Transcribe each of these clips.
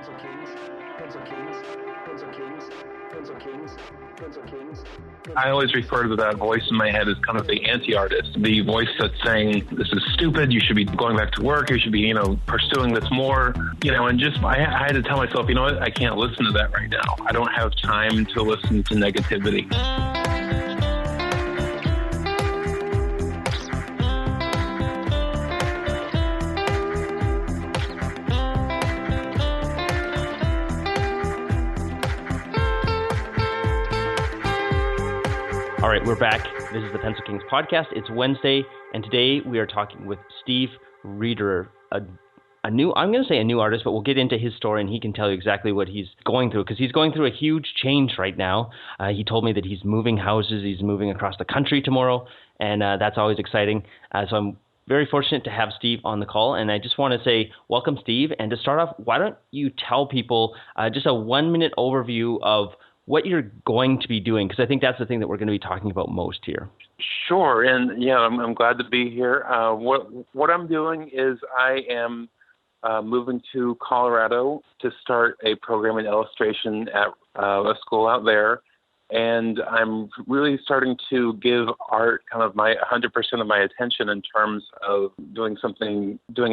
Pencil Kings, Pencil Kings, Pencil Kings, Pencil Kings, Pencil Kings. I always refer to that voice in my head as kind of the anti-artist, the voice that's saying, this is stupid, you should be going back to work, you should be, pursuing this more, and just, I had to tell myself, you know what, I can't listen to that right now. I don't have time to listen to negativity. All right, we're back. This is the Pencil Kings podcast. It's Wednesday, and today we are talking with Steve Riederer, a new artist, but we'll get into his story, and he can tell you exactly what he's going through, because he's going through a huge change right now. He told me that he's moving houses, he's moving across the country tomorrow, and that's always exciting. So I'm very fortunate to have Steve on the call, and I just want to say welcome, Steve. And to start off, why don't you tell people just a 1-minute overview of what you're going to be doing, because I think that's the thing that we're going to be talking about most here. Sure, and yeah, I'm glad to be here. What I'm doing is I am moving to Colorado to start a program in illustration at a school out there, and I'm really starting to give art kind of my 100% of my attention in terms of doing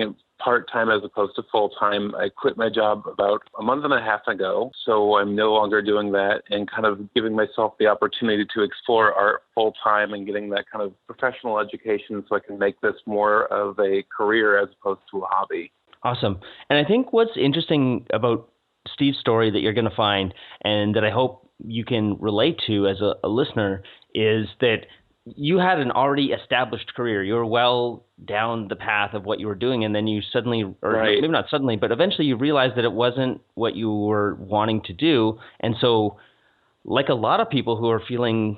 it part-time as opposed to full-time. I quit my job about a month and a half ago, so I'm no longer doing that, and kind of giving myself the opportunity to explore art full-time and getting that kind of professional education so I can make this more of a career as opposed to a hobby. Awesome. And I think what's interesting about Steve's story that you're going to find, and that I hope you can relate to as a listener, is that you had an already established career. You were well down the path of what you were doing, and then you suddenly, or right. Maybe not suddenly, but eventually you realized that it wasn't what you were wanting to do. And so, like a lot of people who are feeling,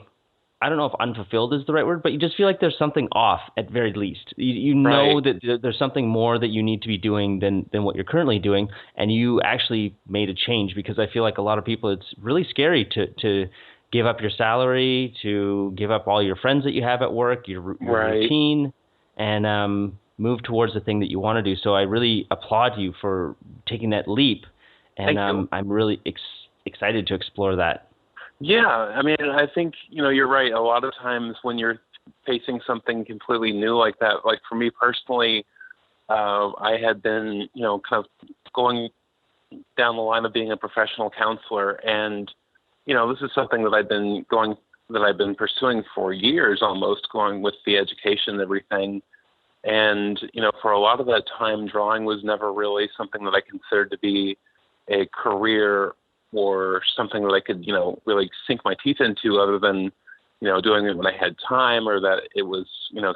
I don't know if unfulfilled is the right word, but you just feel like there's something off at very least. You know right. that there's something more that you need to be doing than what you're currently doing, and you actually made a change, because I feel like a lot of people, it's really scary to give up your salary, to give up all your friends that you have at work, your right. routine, and move towards the thing that you want to do. So I really applaud you for taking that leap, and I'm really excited to explore that. Yeah, I mean, I think, you're right. A lot of times when you're facing something completely new like that, like for me personally, I had been, kind of going down the line of being a professional counselor, and this is something that I've been pursuing for years almost, going with the education and everything. And, for a lot of that time, drawing was never really something that I considered to be a career or something that I could, really sink my teeth into, other than, doing it when I had time, or that it was,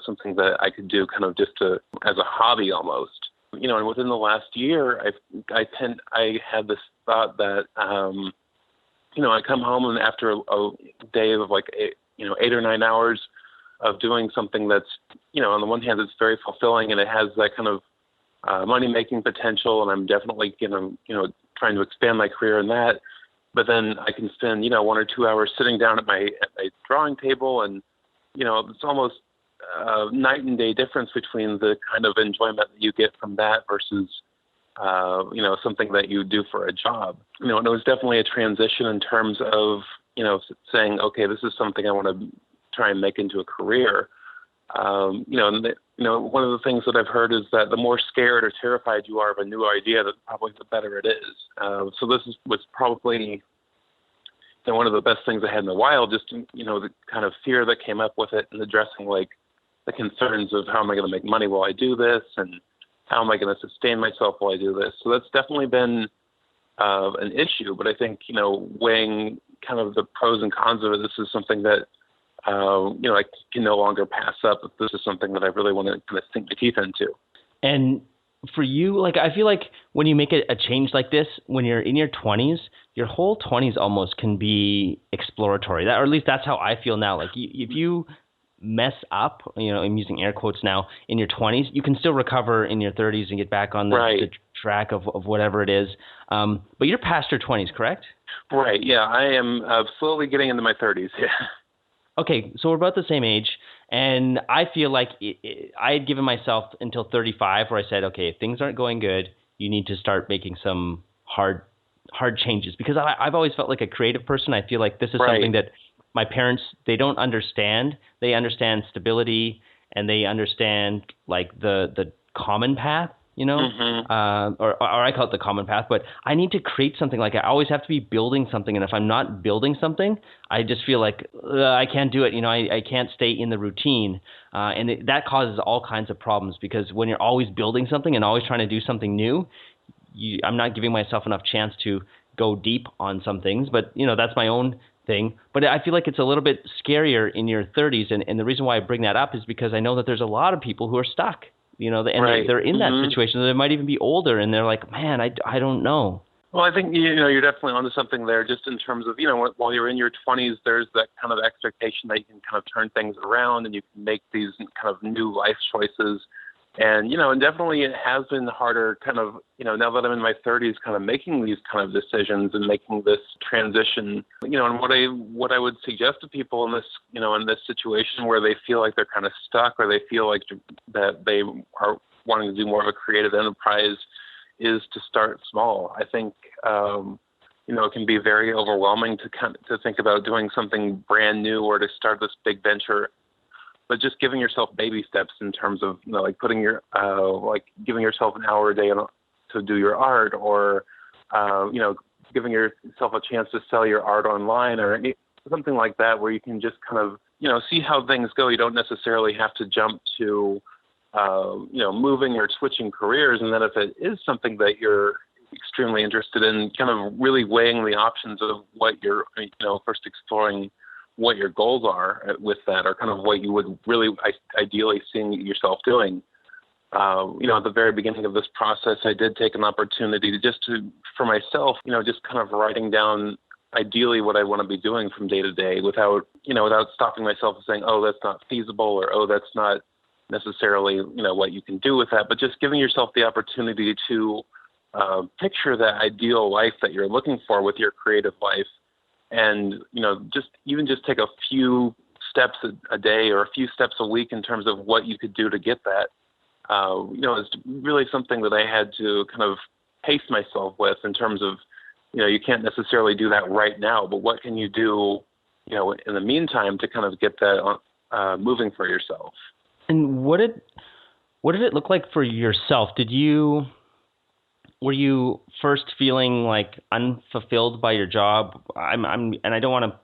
something that I could do kind of just as a hobby almost. And within the last year, I had this thought that, I come home, and after a day of 8 or 9 hours of doing something that's, on the one hand, it's very fulfilling, and it has that kind of money-making potential, and I'm definitely, trying to expand my career in that. But then I can spend, 1 or 2 hours sitting down at my drawing table, and, it's almost night and day difference between the kind of enjoyment that you get from that versus something that you do for a job. And it was definitely a transition in terms of, saying, okay, this is something I want to try and make into a career. One of the things that I've heard is that the more scared or terrified you are of a new idea, probably the better it is. So this was probably one of the best things I had in a while, just, the kind of fear that came up with it, and addressing the concerns of how am I going to make money while I do this, and how am I going to sustain myself while I do this? So that's definitely been an issue. But I think, weighing kind of the pros and cons of it, this is something that, I can no longer pass up. This is something that I really want to kind of sink my teeth into. And for you, I feel like when you make a change like this, when you're in your 20s, your whole 20s almost can be exploratory. Or at least that's how I feel now. If you mess up, I'm using air quotes now, in your 20s, you can still recover in your 30s and get back on the track of whatever it is. But you're past your 20s, correct? Right. Yeah, I am slowly getting into my 30s. Yeah. Okay, so we're about the same age, and I feel like I had given myself until 35 where I said, okay, if things aren't going good, you need to start making some hard changes, because I've always felt like a creative person. I feel like this is Right. something that my parents, they don't understand. They understand stability, and they understand like the common path, you know, or I call it the common path. But I need to create something. Like I always have to be building something, and if I'm not building something, I just feel like I can't do it. You know, I can't stay in the routine, and that causes all kinds of problems, because when you're always building something and always trying to do something new, I'm not giving myself enough chance to go deep on some things. But you know, that's my own thing. But I feel like it's a little bit scarier in your 30s, and the reason why I bring that up is because I know that there's a lot of people who are stuck. You know, and Right. they're in that situation. They might even be older, and they're like, man, I don't know. Well, I think, you know, you're definitely onto something there, just in terms of, you know, while you're in your 20s, there's that kind of expectation that you can kind of turn things around and you can make these kind of new life choices. And, you know, and definitely it has been harder kind of, you know, now that I'm in my 30s, kind of making these kind of decisions and making this transition, you know, and what I would suggest to people in this, you know, in this situation where they feel like they're kind of stuck, or they feel like that they are wanting to do more of a creative enterprise, is to start small. I think, you know, it can be very overwhelming to think about doing something brand new or to start this big venture. But just giving yourself baby steps in terms of, you know, like putting like giving yourself an hour a day to do your art, or, you know, giving yourself a chance to sell your art online, or something like that, where you can just kind of, you know, see how things go. You don't necessarily have to jump to, you know, moving or switching careers. And then if it is something that you're extremely interested in, kind of really weighing the options of what you're, you know, first exploring what your goals are with that, or kind of what you would really ideally seeing yourself doing. You know, at the very beginning of this process, I did take an opportunity for myself, you know, just kind of writing down ideally what I want to be doing from day to day, without stopping myself and saying, oh, that's not feasible, or, oh, that's not necessarily, you know, what you can do with that, but just giving yourself the opportunity to picture that ideal life that you're looking for with your creative life. And, you know, just take a few steps a day or a few steps a week in terms of what you could do to get that. You know, it's really something that I had to kind of pace myself with, in terms of, you know, you can't necessarily do that right now, but what can you do, you know, in the meantime to kind of get that moving for yourself. And what did it look like for yourself? Were you first feeling like unfulfilled by your job? And I don't want to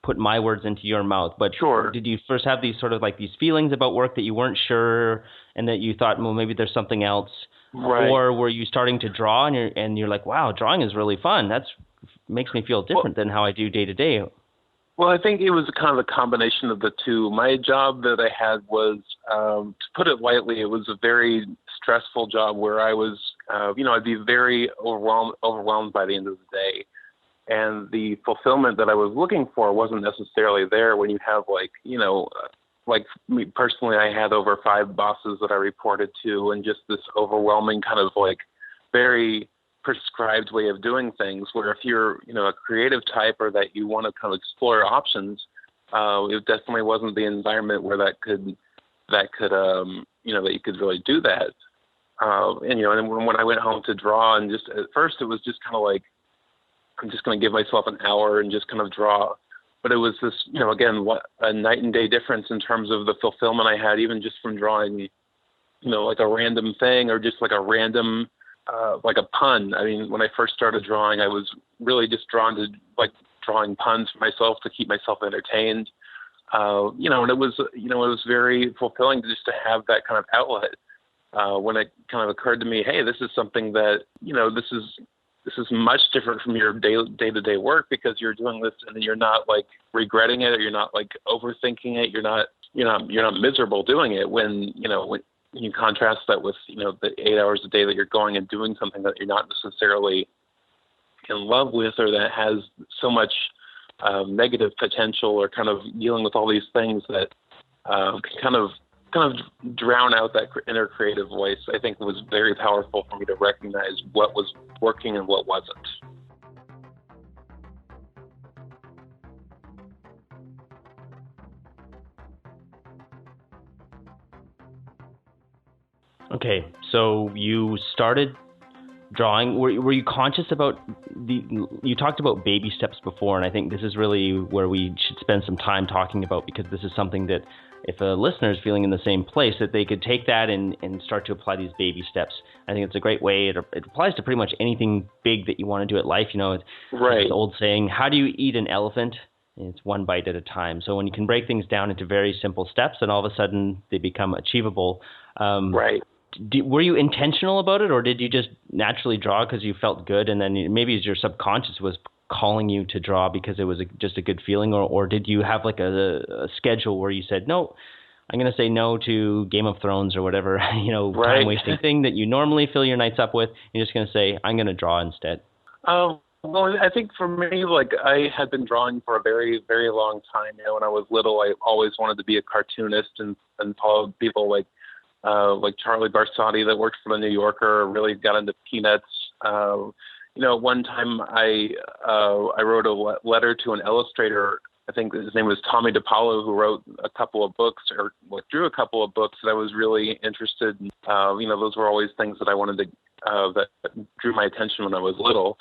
put my words into your mouth, but sure. Did you first have these sort of like these feelings about work that you weren't sure, and that you thought, well, maybe there's something else? Right. Or were you starting to draw and you're like, wow, drawing is really fun. Makes me feel different than how I do day to day. Well, I think it was kind of a combination of the two. My job that I had was, to put it lightly, it was a very stressful job where I was, you know, I'd be very overwhelmed by the end of the day. And the fulfillment that I was looking for wasn't necessarily there when you have, like, you know, like me personally, I had over 5 bosses that I reported to, and just this overwhelming kind of like very prescribed way of doing things, where if you're, you know, a creative type, or that you want to kind of explore options, it definitely wasn't the environment where that could you know, that you could really do that. And, you know, and when I went home to draw, and just at first it was just kind of like, I'm just going to give myself an hour and just kind of draw. But it was this, you know, again, a night and day difference in terms of the fulfillment I had, even just from drawing, you know, like a random thing, or just like a random, like a pun. I mean, when I first started drawing, I was really just drawn to like drawing puns for myself to keep myself entertained. You know, and it was very fulfilling just to have that kind of outlet. When it kind of occurred to me, hey, this is something that, you know, this is much different from your day-to-day work, because you're doing this and you're not like regretting it, or you're not like overthinking it. You're not miserable doing it, when you contrast that with, you know, the 8 hours a day that you're going and doing something that you're not necessarily in love with, or that has so much negative potential, or kind of dealing with all these things that can kind of drown out that inner creative voice. I think it was very powerful for me to recognize what was working and what wasn't. Okay, so you started drawing, were you conscious about you talked about baby steps before, and I think this is really where we should spend some time talking about, because this is something that if a listener is feeling in the same place, that they could take that and start to apply these baby steps. I think it's a great way. It applies to pretty much anything big that you want to do at life. It's this old saying, how do you eat an elephant? It's one bite at a time. So when you can break things down into very simple steps, and all of a sudden they become achievable. Were you intentional about it, or did you just naturally draw because you felt good, and then maybe your subconscious was calling you to draw because it was just a good feeling, or did you have like a schedule where you said, no, I'm going to say no to Game of Thrones or whatever, time-wasting thing that you normally fill your nights up with. You're just going to say, I'm going to draw instead. Well, I think for me, like, I had been drawing for a very, very long time. When I was little, I always wanted to be a cartoonist and followed people like Charlie Barsotti that worked for the New Yorker, really got into Peanuts. One time I wrote a letter to an illustrator. I think his name was Tommy DePaulo, who wrote a couple of books or drew a couple of books that I was really interested in. Those were always things that I wanted to, that drew my attention when I was little.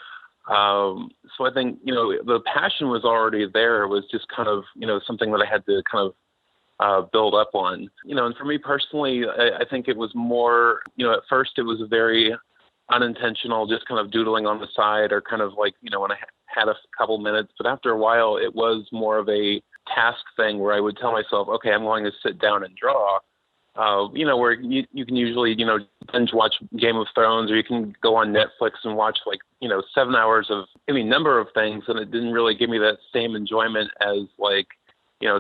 So I think, the passion was already there. It was just kind of, something that I had to kind of build up on. And for me personally, I think it was more, at first it was very unintentional, just kind of doodling on the side, or kind of like, when I had a couple minutes. But after a while, it was more of a task thing where I would tell myself, okay, I'm going to sit down and draw. Where you can usually, binge watch Game of Thrones, or you can go on Netflix and watch 7 hours of any number of things. And it didn't really give me that same enjoyment as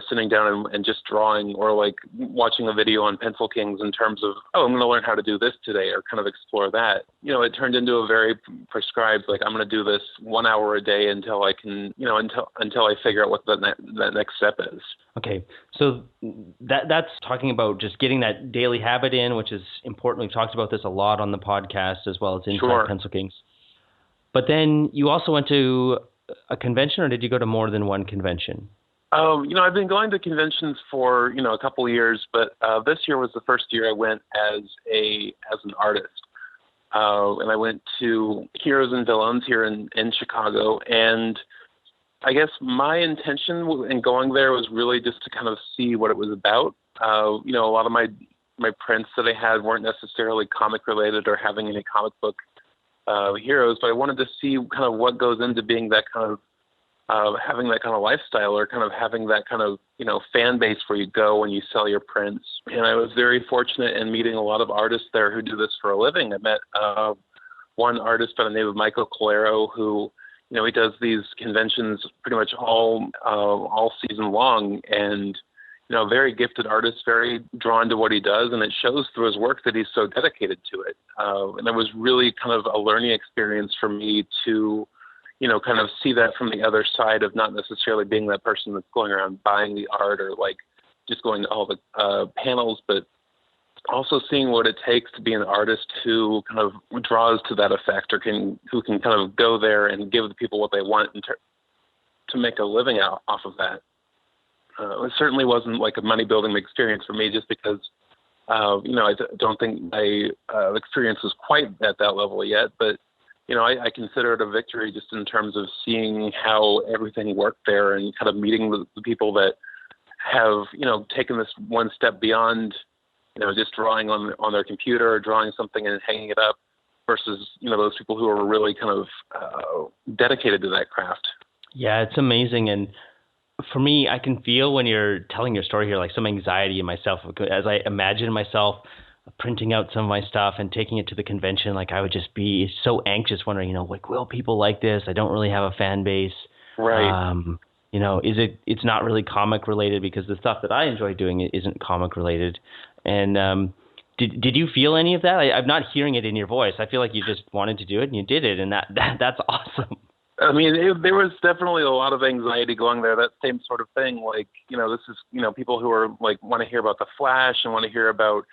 sitting down and just drawing, or like watching a video on Pencil Kings in terms of, I'm going to learn how to do this today, or kind of explore that. It turned into a very prescribed, like, I'm going to do this 1 hour a day until I can, until I figure out what that next step is. Okay. So that's talking about just getting that daily habit in, which is important. We've talked about this a lot on the podcast, as well as inside Pencil Kings. But then you also went to a convention, or did you go to more than one convention? I've been going to conventions for, a couple of years, but this year was the first year I went as an artist. And I went to Heroes and Villains here in Chicago. And I guess my intention in going there was really just to kind of see what it was about. A lot of my prints that I had weren't necessarily comic related or having any comic book heroes, but I wanted to see kind of what goes into being that kind of, having that kind of lifestyle, or kind of having that kind of, fan base where you go when you sell your prints. And I was very fortunate in meeting a lot of artists there who do this for a living. I met one artist by the name of Michael Colero, who, he does these conventions pretty much all season long, and, very gifted artist, very drawn to what he does, and it shows through his work that he's so dedicated to it. And it was really kind of a learning experience for me to, kind of see that from the other side of not necessarily being that person that's going around buying the art, or like just going to all the panels, but also seeing what it takes to be an artist who kind of draws to that effect, or who can kind of go there and give the people what they want to make a living off of that. It certainly wasn't like a money building experience for me, just because, I don't think my experience was quite at that level yet, but I consider it a victory just in terms of seeing how everything worked there, and kind of meeting the people that have, taken this one step beyond, just drawing on their computer, or drawing something and hanging it up, versus, those people who are really kind of dedicated to that craft. Yeah, it's amazing. And for me, I can feel when you're telling your story here, like some anxiety in myself, as I imagine myself printing out some of my stuff and taking it to the convention. Like, I would just be so anxious, wondering, will people like this? I don't really have a fan base. Right. It's not really comic related, because the stuff that I enjoy doing isn't comic related. And did you feel any of that? I'm not hearing it in your voice. I feel like you just wanted to do it and you did it, and that's awesome. I mean, there was definitely a lot of anxiety going there. That same sort of thing. Like, this is, people who are like, want to hear about the Flash and want to hear about,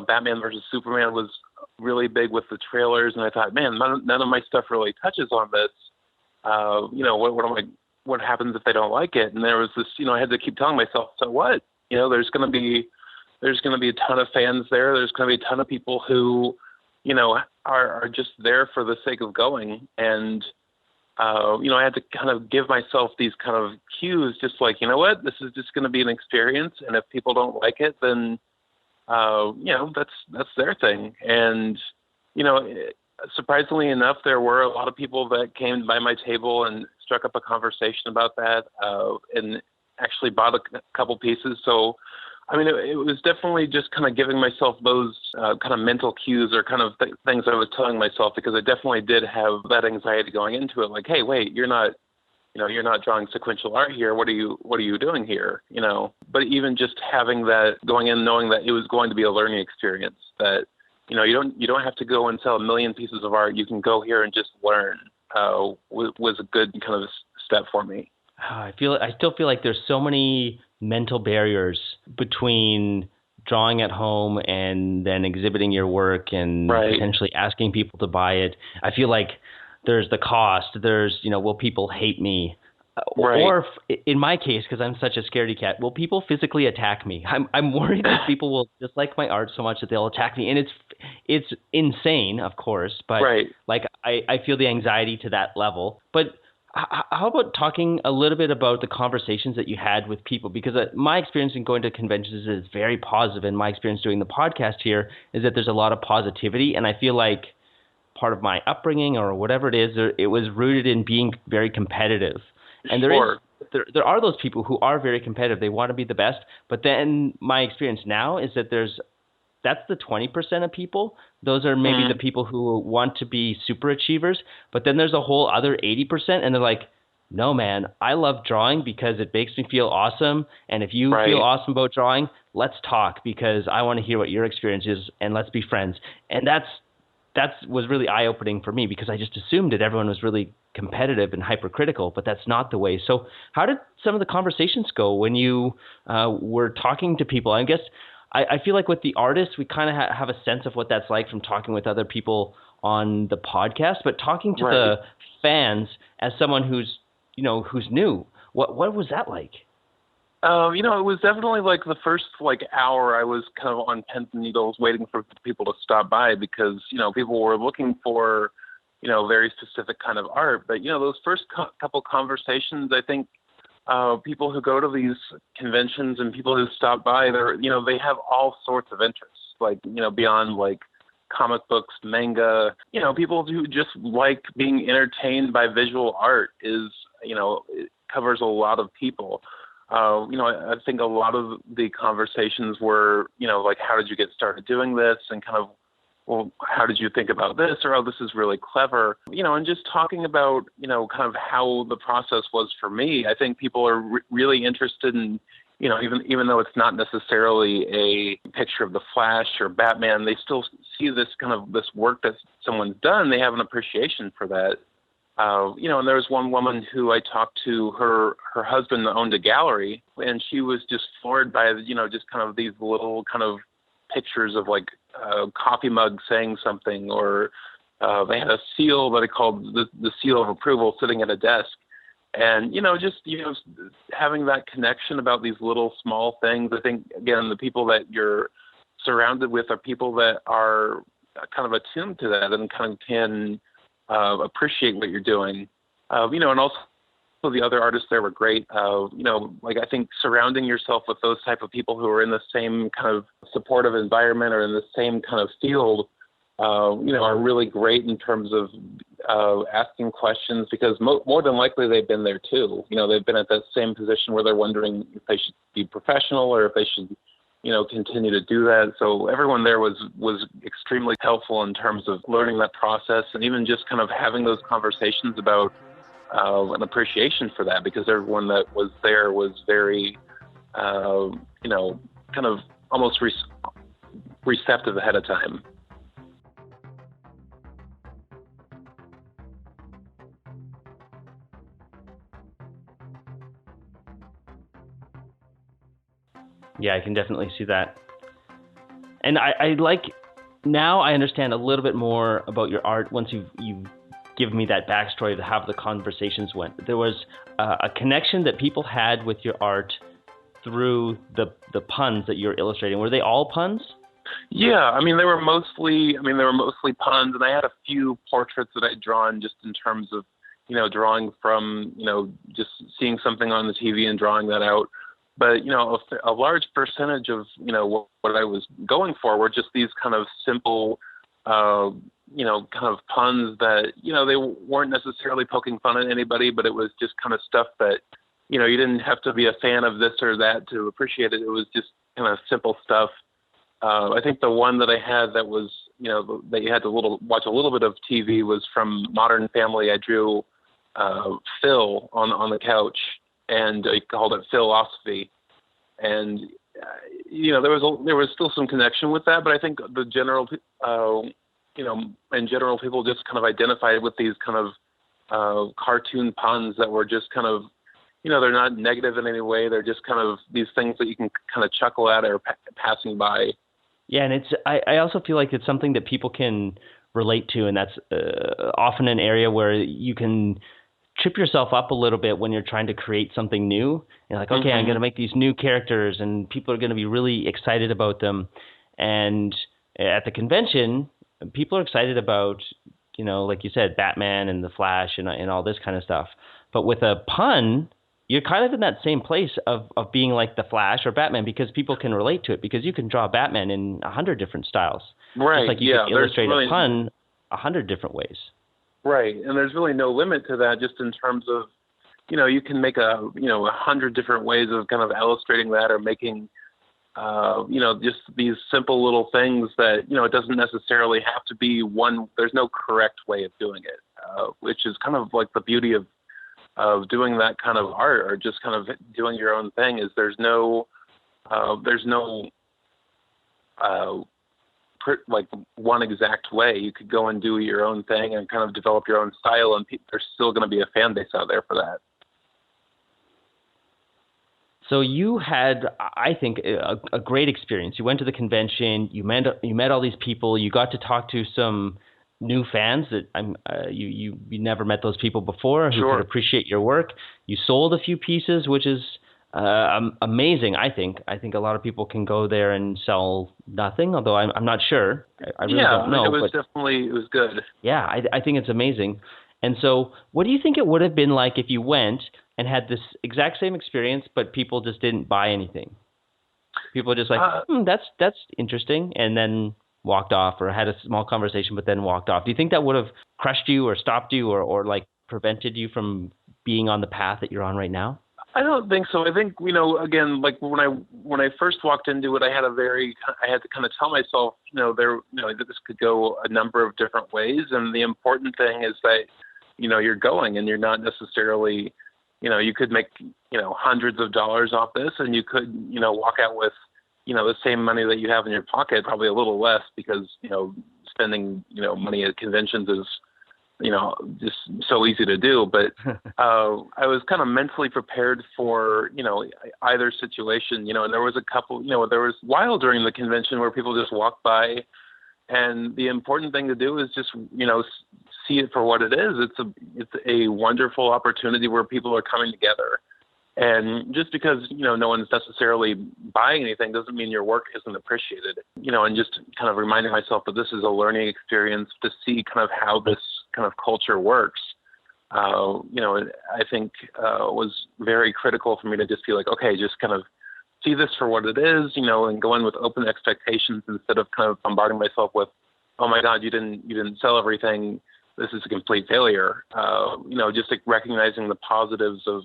Batman versus Superman was really big with the trailers. And I thought, man, none of my stuff really touches on this. What happens if they don't like it? And there was this, I had to keep telling myself, so what? There's going to be a ton of fans there. There's going to be a ton of people who, are just there for the sake of going. And, I had to kind of give myself these kind of cues, just like, you know what, this is just going to be an experience. And if people don't like it, then, that's their thing. And, surprisingly enough, there were a lot of people that came by my table and struck up a conversation about that, and actually bought a couple pieces. So, I mean, it was definitely just kind of giving myself those kind of mental cues or kind of things I was telling myself, because I definitely did have that anxiety going into it. Like, hey, wait, you're not drawing sequential art here. What are you doing here? But even just having that going in, knowing that it was going to be a learning experience, that, you don't have to go and sell 1 million pieces of art. You can go here and just learn, was a good kind of step for me. I still feel like there's so many mental barriers between drawing at home and then exhibiting your work and potentially asking people to buy it. I feel like there's the cost. There's, will people hate me? Right. Or in my case, because I'm such a scaredy cat, will people physically attack me? I'm worried that people will dislike my art so much that they'll attack me. And it's insane, of course, but I feel the anxiety to that level. But how about talking a little bit about the conversations that you had with people? Because my experience in going to conventions is very positive, and my experience doing the podcast here is that there's a lot of positivity, and I feel like part of my upbringing or whatever it is, it was rooted in being very competitive. And there are those people who are very competitive. They want to be the best, but then my experience now is that that's the 20% of people. Those are maybe the people who want to be super achievers, but then there's a whole other 80%, and they're like, no, man, I love drawing because it makes me feel awesome. And if you feel awesome about drawing, let's talk, because I want to hear what your experience is, and let's be friends. And that was really eye-opening for me, because I just assumed that everyone was really competitive and hypercritical, but that's not the way. So how did some of the conversations go when you were talking to people? I guess I feel like with the artists, we kind of have a sense of what that's like from talking with other people on the podcast, but talking to the fans as someone who's new, what was that like? It was definitely like the first hour I was kind of on pins and needles waiting for people to stop by, because, people were looking for, very specific kind of art. But, those first couple conversations, I think, people who go to these conventions and people who stop by, they have all sorts of interests, beyond comic books, manga, people who just like being entertained by visual art it covers a lot of people. I think a lot of the conversations were, how did you get started doing this? And kind of, well, how did you think about this? Or, oh, this is really clever. And just talking about, kind of how the process was for me. I think people are really interested in, even though it's not necessarily a picture of the Flash or Batman, they still see this work that someone's done. They have an appreciation for that. And there was one woman who I talked to, her husband owned a gallery, and she was just floored by, just kind of these little kind of pictures of a coffee mug saying something, or they had a seal that I called the seal of approval sitting at a desk. And, having that connection about these little small things. I think, again, the people that you're surrounded with are people that are kind of attuned to that and kind of can appreciate what you're doing, and also the other artists there were great. I think surrounding yourself with those type of people who are in the same kind of supportive environment or in the same kind of field, are really great in terms of asking questions, because more than likely they've been there too. They've been at that same position where they're wondering if they should be professional or if they should continue to do that. So everyone there was extremely helpful in terms of learning that process, and even just kind of having those conversations about an appreciation for that, because everyone that was there was very, kind of almost receptive ahead of time. Yeah, I can definitely see that. And I like, now I understand a little bit more about your art once you've given me that backstory to how the conversations went. There was a connection that people had with your art through the puns that you're illustrating. Were they all puns? Yeah, I mean, they were mostly puns, and I had a few portraits that I'd drawn just in terms of, drawing from, just seeing something on the TV and drawing that out. But, a large percentage of, what I was going for were just these kind of simple, kind of puns that, they weren't necessarily poking fun at anybody, but it was just kind of stuff that, you didn't have to be a fan of this or that to appreciate it. It was just kind of simple stuff. I think the one that I had that was, that you had to watch a little bit of TV was from Modern Family. I drew Phil on the couch, and I called it Philosophy. And there was still some connection with that, but I think the general, in general, people just kind of identified with these kind of cartoon puns that were just kind of, they're not negative in any way. They're just kind of these things that you can kind of chuckle at or passing by. Yeah, and I also feel like it's something that people can relate to, and that's often an area where you can trip yourself up a little bit when you're trying to create something new. You're like, okay, I'm going to make these new characters, and people are going to be really excited about them. And at the convention, people are excited about, like you said, Batman and the Flash and all this kind of stuff. But with a pun, you're kind of in that same place of being like the Flash or Batman, because people can relate to it, because you can draw Batman in 100 different styles. Right. Just like you can illustrate a pun 100 different ways. Right. And there's really no limit to that, just in terms of, you can make 100 different ways of kind of illustrating that, or making, just these simple little things that, it doesn't necessarily have to be one. There's no correct way of doing it, which is kind of like the beauty of doing that kind of art, or just kind of doing your own thing, is there's no like one exact way. You could go and do your own thing and kind of develop your own style, and there's still going to be a fan base out there for that. So you had, I think, a great experience. You went to the convention, you met all these people, you got to talk to some new fans that you never met those people before, who could appreciate your work. You sold a few pieces, which is amazing. I think a lot of people can go there and sell nothing, although I'm not sure. I really don't know. It was good. Yeah, I think it's amazing. And so what do you think it would have been like if you went and had this exact same experience, but people just didn't buy anything? People are just like, that's interesting, and then walked off, or had a small conversation but then walked off. Do you think that would have crushed you or stopped you or like prevented you from being on the path that you're on right now? I don't think so. I think, again, like when I first walked into it, I had to kind of tell myself, that this could go a number of different ways. And the important thing is that, you're going, and you're not necessarily, you could make, hundreds of dollars off this, and you could, walk out with, the same money that you have in your pocket, probably a little less, because, spending, money at conventions is, just so easy to do. But I was kind of mentally prepared for, either situation, and there was a couple, there was a while during the convention where people just walked by, and the important thing to do is just, see it for what it is. It's a wonderful opportunity where people are coming together. And just because, no one's necessarily buying anything doesn't mean your work isn't appreciated, and just kind of reminding myself that this is a learning experience to see kind of how this kind of culture works, I think was very critical for me to just be like, okay, just kind of see this for what it is, and go in with open expectations instead of kind of bombarding myself with, oh my God, you didn't sell everything, this is a complete failure. Just like recognizing the positives of,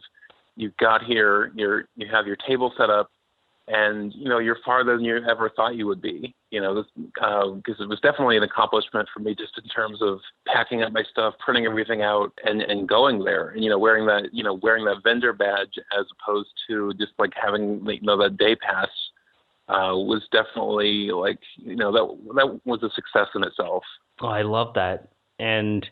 you got here, you have your table set up, and, you're farther than you ever thought you would be, because it was definitely an accomplishment for me, just in terms of packing up my stuff, printing everything out, and going there, and, wearing that vendor badge, as opposed to just like having, that day pass, was definitely like, that was a success in itself. Oh, I love that. And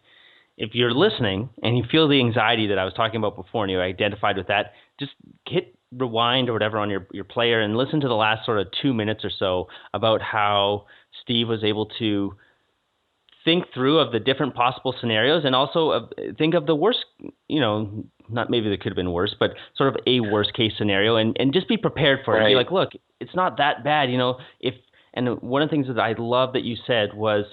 if you're listening and you feel the anxiety that I was talking about before, and you identified with that, just hit rewind or whatever on your player and listen to the last sort of 2 minutes or so about how Steve was able to think through of the different possible scenarios, and also think of the worst, not maybe there could have been worse, but sort of a worst case scenario, and just be prepared for it. Right. Be like, look, it's not that bad. If And one of the things that I love that you said was,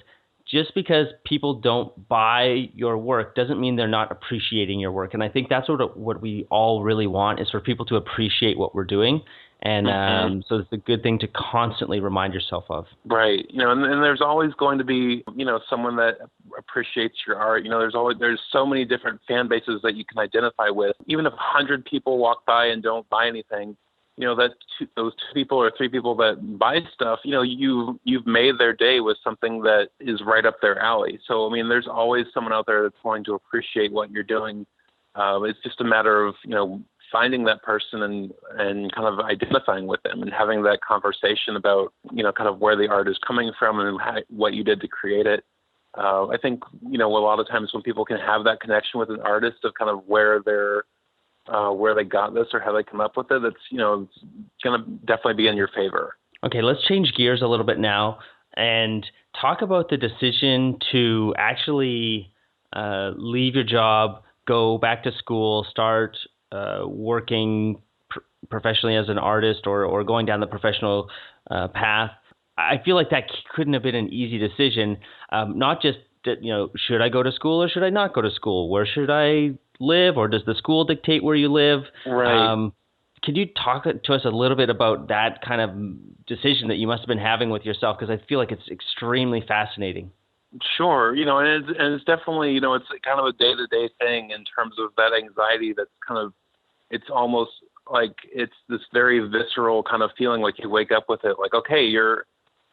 just because people don't buy your work doesn't mean they're not appreciating your work. And I think that's what we all really want, is for people to appreciate what we're doing. And so it's a good thing to constantly remind yourself of. Right. And there's always going to be, someone that appreciates your art. There's so many different fan bases that you can identify with. Even if 100 people walk by and don't buy anything, those 2 people or 3 people that buy stuff, you've made their day with something that is right up their alley. So, there's always someone out there that's going to appreciate what you're doing. It's just a matter of, finding that person and kind of identifying with them and having that conversation about, kind of where the art is coming from and what you did to create it. I think, a lot of times when people can have that connection with an artist of kind of where they got this or how they come up with it, it's going to definitely be in your favor. Okay, let's change gears a little bit now and talk about the decision to actually leave your job, go back to school, start working professionally as an artist or going down the professional path. I feel like that couldn't have been an easy decision. Not just that, should I go to school or should I not go to school? Where should I live, or does the school dictate where you live? Right. Can you talk to us a little bit about that kind of decision that you must have been having with yourself? Because I feel like it's extremely fascinating. Sure. And it's definitely, it's kind of a day-to-day thing in terms of that anxiety that's kind of, it's almost like it's this very visceral kind of feeling, like you wake up with it, like, okay, you're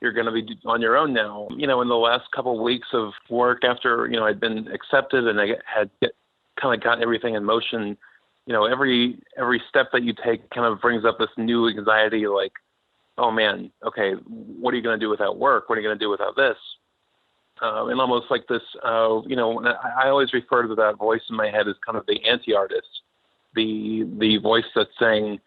going to be on your own now. In the last couple of weeks of work after, I'd been accepted and I had kind of got everything in motion, every step that you take kind of brings up this new anxiety, like, oh man, okay, what are you going to do without work? What are you going to do without this? And almost like this, I always refer to that voice in my head as kind of the anti-artist, the voice that's saying,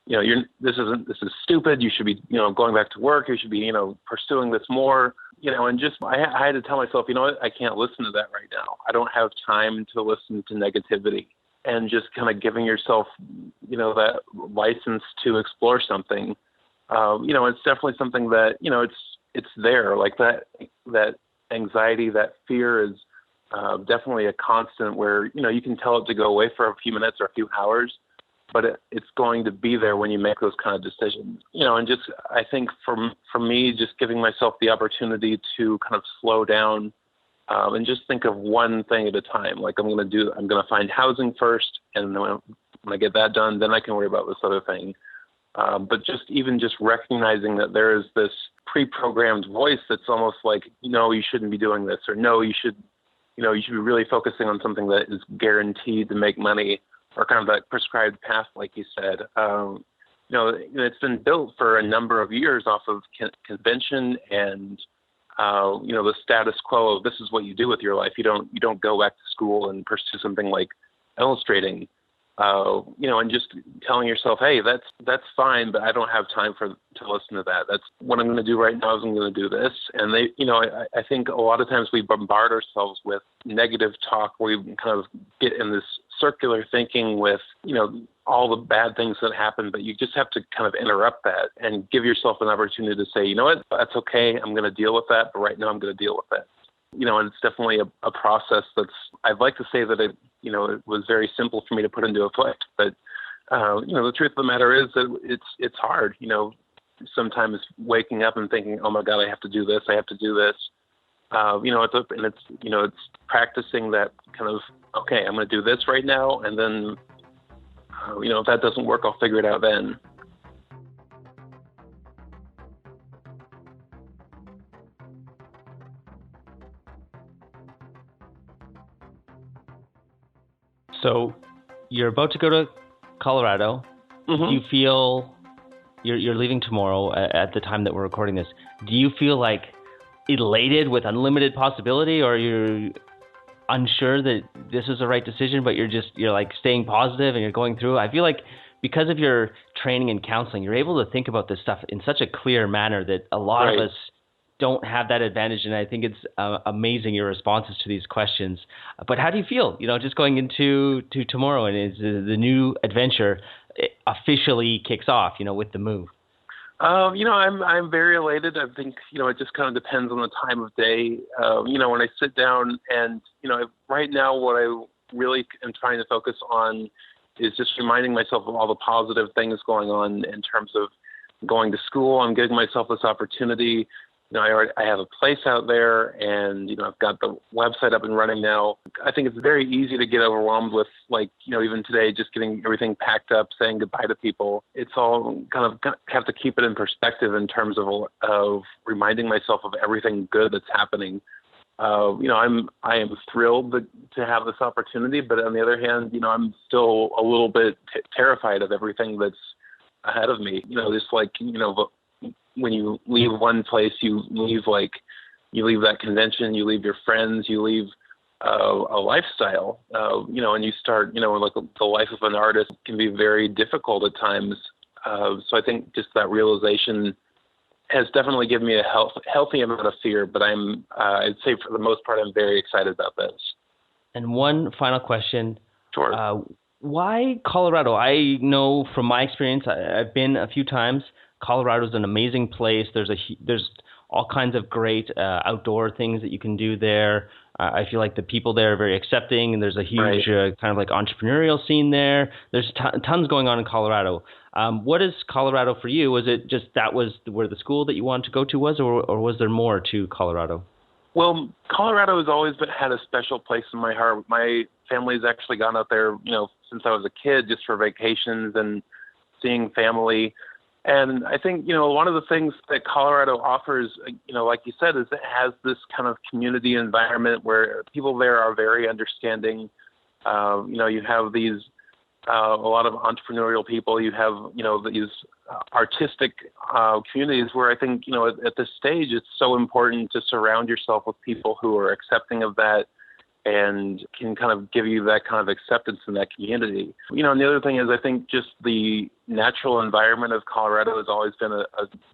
this is stupid. You should be, going back to work. You should be, pursuing this more, and just, I had to tell myself, I can't listen to that right now. I don't have time to listen to negativity, and just kind of giving yourself, that license to explore something. It's definitely something that, it's there, like that anxiety, that fear is definitely a constant where, you can tell it to go away for a few minutes or a few hours, but it's going to be there when you make those kind of decisions. And just, I think for me, just giving myself the opportunity to kind of slow down and just think of one thing at a time. Like I'm going to find housing first, and then when I get that done, then I can worry about this other thing. But just recognizing that there is this pre-programmed voice that's almost like, no, you shouldn't be doing this, or no, you should be really focusing on something that is guaranteed to make money, or kind of that prescribed path, like you said. It's been built for a number of years off of convention and, the status quo of this is what you do with your life. You don't go back to school and pursue something like illustrating. And just telling yourself, hey, that's fine, but I don't have time to listen to that. That's what I'm going to do right now is I'm going to do this. And I think a lot of times we bombard ourselves with negative talk where we kind of get in this circular thinking with, all the bad things that happen, but you just have to kind of interrupt that and give yourself an opportunity to say, you know what, that's okay. I'm going to deal with that, but right now I'm going to deal with that. And it's definitely a process I'd like to say that it was very simple for me to put into effect. But, the truth of the matter is that it's hard, sometimes waking up and thinking, oh my God, I have to do this. I have to do this. It's practicing that kind of, okay, I'm going to do this right now. And then, if that doesn't work, I'll figure it out then. So you're about to go to Colorado. Mm-hmm. Do you feel you're leaving tomorrow at the time that we're recording this? Do you feel like elated with unlimited possibility, or you're unsure that this is the right decision, but you're like staying positive and you're going through? I feel like because of your training in counseling, you're able to think about this stuff in such a clear manner that a lot Right. of us don't have that advantage, and I think it's amazing your responses to these questions. But how do you feel, just going into tomorrow, and is the new adventure officially kicks off, with the move? I'm very elated. I think, it just kind of depends on the time of day. When I sit down and, right now what I really am trying to focus on is just reminding myself of all the positive things going on in terms of going to school. I'm giving myself this opportunity. I have a place out there, and, I've got the website up and running now. I think it's very easy to get overwhelmed with, even today, just getting everything packed up, saying goodbye to people. It's all kind of have to keep it in perspective in terms of reminding myself of everything good that's happening. I am thrilled to have this opportunity, but on the other hand, I'm still a little bit terrified of everything that's ahead of me. When you leave one place, you leave that convention, you leave your friends, you leave a lifestyle, and you start, the life of an artist can be very difficult at times. So I think just that realization has definitely given me a healthy amount of fear, but I'd say for the most part, I'm very excited about this. And one final question. Sure. Why Colorado? I know from my experience, I've been a few times. Colorado is an amazing place. There's all kinds of great outdoor things that you can do there. I feel like the people there are very accepting, and there's a huge kind of like entrepreneurial scene there. There's tons going on in Colorado. What is Colorado for you? Was it just that was where the school that you wanted to go to was, or was there more to Colorado? Well, Colorado has always had a special place in my heart. My family's actually gone out there, since I was a kid, just for vacations and seeing family. And I think, one of the things that Colorado offers, like you said, is it has this kind of community environment where people there are very understanding. You have these, a lot of entrepreneurial people. You have, these artistic communities where I think, at this stage, it's so important to surround yourself with people who are accepting of that and can kind of give you that kind of acceptance in that community. And the other thing is, I think just the natural environment of Colorado has always been a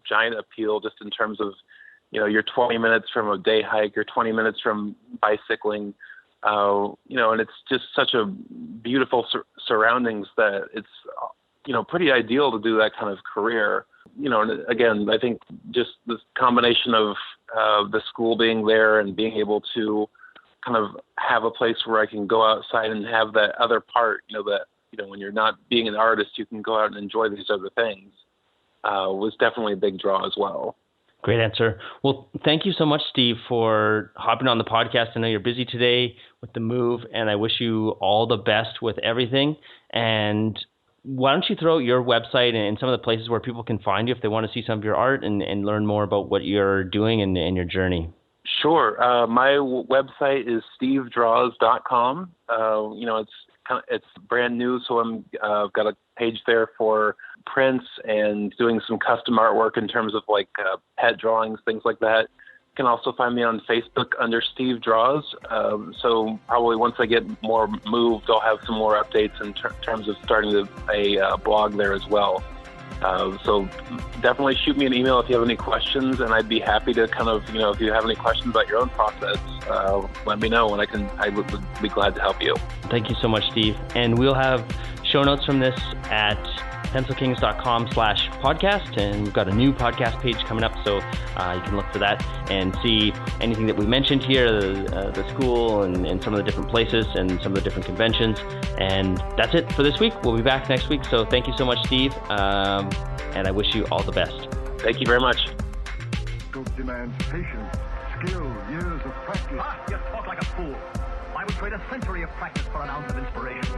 giant appeal, just in terms of, you're 20 minutes from a day hike, you're 20 minutes from bicycling, and it's just such a beautiful surroundings that it's, pretty ideal to do that kind of career. And again, I think just this combination of the school being there and being able to kind of have a place where I can go outside and have that other part, when you're not being an artist, you can go out and enjoy these other things, was definitely a big draw as well. Great answer. Well, thank you so much, Steve, for hopping on the podcast. I know you're busy today with the move, and I wish you all the best with everything. And why don't you throw your website and some of the places where people can find you if they want to see some of your art and learn more about what you're doing and your journey? Sure. My website is stevedraws.com. It's brand new, so I've got a page there for prints and doing some custom artwork in terms of pet drawings, things like that. You can also find me on Facebook under Steve Draws. So probably once I get more moved, I'll have some more updates in terms of starting a blog there as well. So definitely shoot me an email if you have any questions, and I'd be happy to kind of, if you have any questions about your own process, let me know, and I would be glad to help you. Thank you so much, Steve. And we'll have show notes from this at pencilkings.com/podcast, and we've got a new podcast page coming up, so you can look for that and see anything that we mentioned here, the school and some of the different places and some of the different conventions. And that's it for this week. We'll be back next week, so thank you so much, Steve, and I wish you all the best. Thank you very much. Scope demands patience, skill, years of practice. You talk like a fool. I would trade a century of practice for an ounce of inspiration.